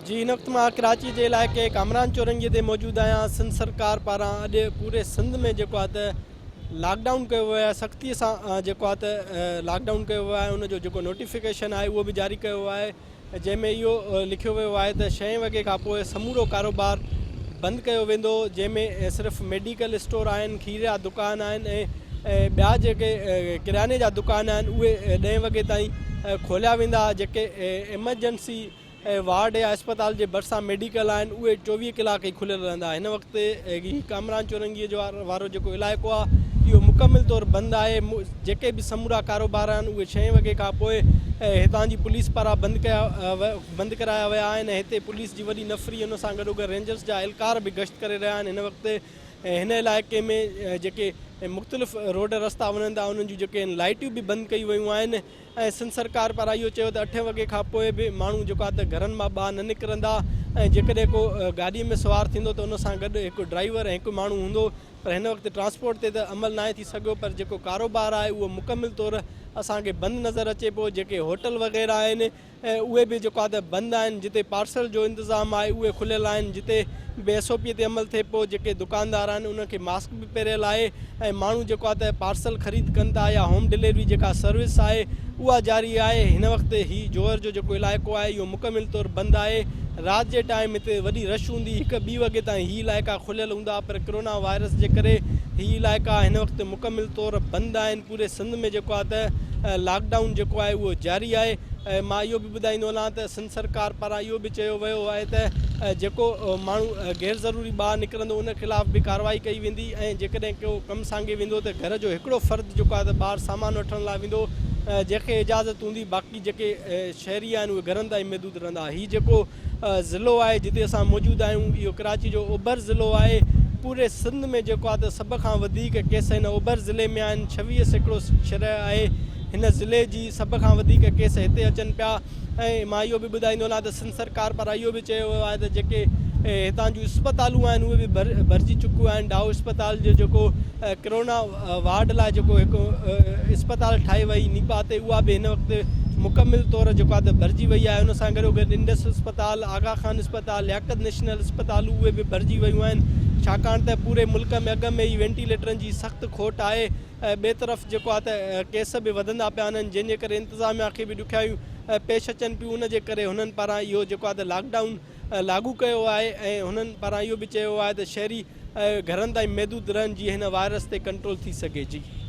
जी इन वक्त मां कराची के इलाके कामरान चौरंगी ते मौजूद आहियां। सिंध सरकार पारां अॼु पूरे सिंध में जेको आहे त लॉकडाउन कयो वियो आहे, सख़्तीअ सां जेको आहे त लॉकडाउन कयो वियो आहे। उनजो जेको नोटिफिकेशन आहे उहो बि जारी कयो आहे, जंहिंमें इहो लिखियो वियो आहे त 6 वॻे खां पोइ समूरो कारोबार बंदि कयो वेंदो, जंहिंमें सिर्फ़ु मेडिकल स्टोर आहिनि, खीर जा दुकान आहिनि ऐं ॿिया जेके किराने जा दुकान आहिनि उहे 10 वॻे ताईं खोलिया वेंदा। जेके एमरजेंसी वार्ड या अस्पताल जे भरिसां मेडिकल आहिनि उहे 24 कलाक ई खुलियल रहंदा। हिन वक़्तु ही कामरान चौरंगीअ जो वारो जेको इलाइक़ो आहे इहो मुकमिल तौरु बंदि आहे। जेके बि समूरा कारोबार आहिनि उहे 6 वॻे खां पोइ हितां जी पुलिस पारां बंदि कराया विया आहिनि। हिते पुलिस जी वॾी नफ़री, उन सां गॾोगॾु रेंजर्स जा एहलकार बि गश्त करे रहिया आहिनि। हिन वक़्तु हिन इलाइक़े में जेके मुख़्तलिफ़ रोड रस्ता वञनि था उन्हनि जूं जेके लाइटियूं बि बंदि कयूं वियूं आहिनि ऐं सिंध सरकार पारां इहो चयो त 8 वॻे खां पोइ बि माण्हू जेको आहे त घरनि मां ॿाहिरि न निकिरंदा ऐं जेकॾहिं को गाॾीअ में सवारु थींदो त उन सां गॾु हिकु ड्राइवर ऐं हिकु माण्हू हूंदो। पर हिन वक़्तु ट्रांसपोर्ट ते त अमल नाहे थी सघियो, पर जेको कारोबार आहे उहो मुकमिल तौरु असांखे बंदि नज़र अचे पियो। जेके होटल वग़ैरह आहिनि उहे बि जेको आहे त बंदि आहिनि। जिते पार्सल जो इंतज़ाम आहे उहे खुलियल आहिनि, जिते BSOP ते अमल थिए पियो जेके दुकानदार आहिनि उनखे मास्क बि पहिरियल आहे ऐं माण्हू जेको आहे त पार्सल ख़रीद कनि था या होम डिलीवरी जेका सर्विस आहे उहा जारी आहे। हिन वक़्तु ही जोहर जो जेको इलाइक़ो आहे इहो मुकमिल तौरु बंदि आहे। राति जे टाइम हिते वॾी रश हूंदी, 1-2 वॻे ताईं ही इलाइक़ा खुलियल हूंदा, पर कोरोना वायरस जे करे ही इलाइक़ा हिन वक़्तु मुकमिल तौरु बंदि आहिनि। पूरे सिंध में जेको आहे त लॉकडाउन जेको आहे उहो जारी आहे। मां इहो बि ॿुधाईंदो वञा त सिंध सरकार पारां इहो बि चयो वियो आहे त जेको माण्हू गैर ज़रूरी ॿाहिरि निकिरंदो उन ख़िलाफ़ बि कार्रवाई कई वेंदी ऐं जेकॾहिं को कमु सांगे वेंदो त घर जो हिकिड़ो फ़र्द जेको आहे त ॿाहिरि सामान वठण लाइ वेंदो, जंहिंखे इजाज़त हूंदी। बाक़ी जेके शहरी आहिनि उहे घरनि ताईं महदूद रहंदा। हीउ जेको ज़िलो आहे जिते असां मौजूदु आहियूं इहो कराची जो ओभर ज़िलो आहे। पूरे सिंध में जेको आहे त सभ खां वधीक केस हिन ओभर ज़िले में आहिनि। 26 शरह आहे हिन ज़िले जी, सभ खां वधीक केस हिते अचनि पिया। ऐं मां इहो बि ॿुधाईंदो वञा त सिंध सरकार पारां इहो बि चयो वियो आहे त जेके हितां जूं इस्पतालूं आहिनि उहे बि भरिजी चुकियूं आहिनि। डाउ इस्पताल जो जेको कोरोना वार्ड लाइ जेको हिकु इस्पताल ठाही वई नीपा ते, उहा बि हिन वक़्तु मुकमिल तौरु जेको आहे त भरिजी वई आहे। उन सां गॾोगॾु इंडस इस्पताल, आगा खान इस्पताल, लियाकत नेशनल इस्पतालूं उहे बि भरिजी वियूं आहिनि, छाकाणि त पूरे मुल्क में अॻ में ई वेंटिलेटरनि जी सख़्तु खोट आहे। ॿिए तरफ़ जेको आहे त केस बि वधंदा पिया आहिनि, जंहिंजे करे इंतिज़ामिया खे बि ॾुखियायूं पेश अचनि पियूं। उनजे करे हुननि पारां इहो जेको आहे त लॉकडाउन लागू कयो आहे ऐं हुननि पारां इहो बि चयो आहे त शहरी घरनि ताईं महदूद रहनि जीअं हिन वायरस ते कंट्रोल थी सघे। जी।